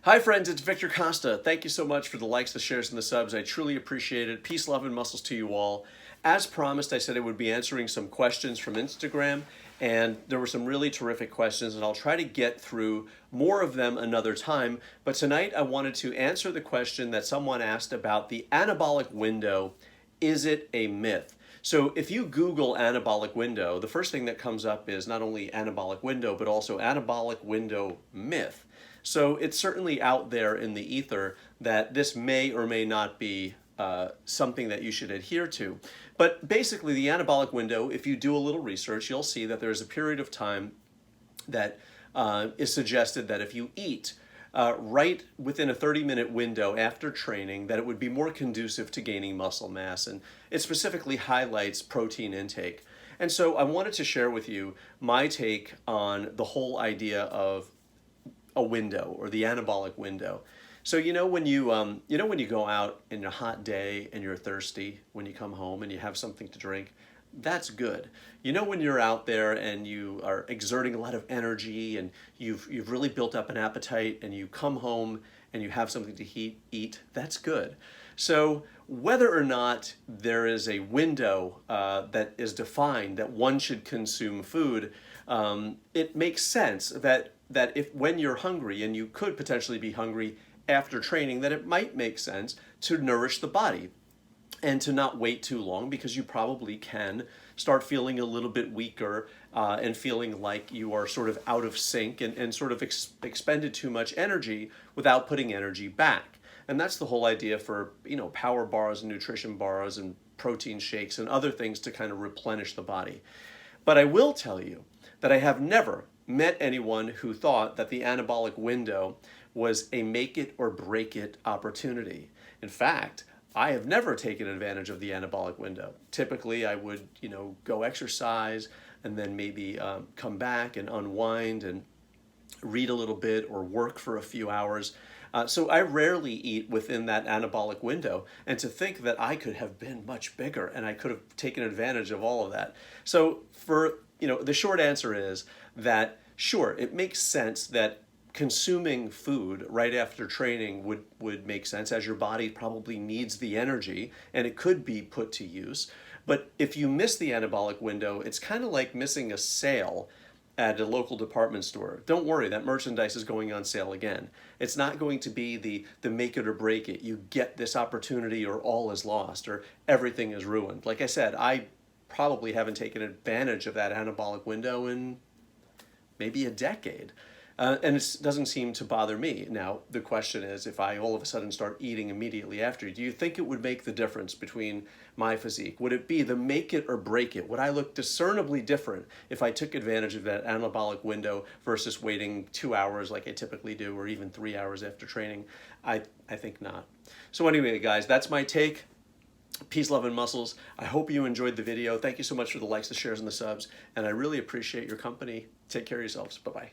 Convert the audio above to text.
Hi friends, it's Victor Costa. Thank you so much for the likes, the shares, and the subs. I truly appreciate it. Peace, love, and muscles to you all. As promised, I said I would be answering some questions from Instagram, and there were some really terrific questions, and I'll try to get through more of them another time. But tonight I wanted to answer the question that someone asked about the anabolic window. Is it a myth? So if you Google anabolic window, the first thing that comes up is not only anabolic window, but also anabolic window myth. So it's certainly out there in the ether that this may or may not be something that you should adhere to. But basically, the anabolic window, if you do a little research, you'll see that there's a period of time that is suggested that if you eat right within a 30-minute window after training, that it would be more conducive to gaining muscle mass. And it specifically highlights protein intake. And so I wanted to share with you my take on the whole idea of a window or the anabolic window. So when you go out in a hot day and you're thirsty, when you come home and you have something to drink, that's good. When you're out there and you are exerting a lot of energy and you've really built up an appetite and you come home and you have something to eat, that's good. So whether or not there is a window that is defined that one should consume food, it makes sense that if when you're hungry, and you could potentially be hungry after training, that it might make sense to nourish the body and to not wait too long, because you probably can start feeling a little bit weaker and feeling like you are sort of out of sync and sort of expended too much energy without putting energy back. And that's the whole idea for power bars and nutrition bars and protein shakes and other things to kind of replenish the body. But I will tell you that I have never met anyone who thought that the anabolic window was a make it or break it opportunity. In fact, I have never taken advantage of the anabolic window. Typically, I would, go exercise and then maybe come back and unwind and read a little bit or work for a few hours. So I rarely eat within that anabolic window, and to think that I could have been much bigger and I could have taken advantage of all of that. So the short answer is that sure, it makes sense that consuming food right after training would make sense, as your body probably needs the energy and it could be put to use. But if you miss the anabolic window, it's kind of like missing a sale at a local department store. Don't worry, that merchandise is going on sale again. It's not going to be the make it or break it. You get this opportunity or all is lost or everything is ruined. Like I said, I probably haven't taken advantage of that anabolic window in maybe a decade. And it doesn't seem to bother me. Now, the question is, if I all of a sudden start eating immediately after, do you think it would make the difference between my physique? Would it be the make it or break it? Would I look discernibly different if I took advantage of that anabolic window versus waiting 2 hours like I typically do, or even 3 hours after training? I think not. So anyway, guys, that's my take. Peace, love, and muscles. I hope you enjoyed the video. Thank you so much for the likes, the shares, and the subs. And I really appreciate your company. Take care of yourselves. Bye-bye.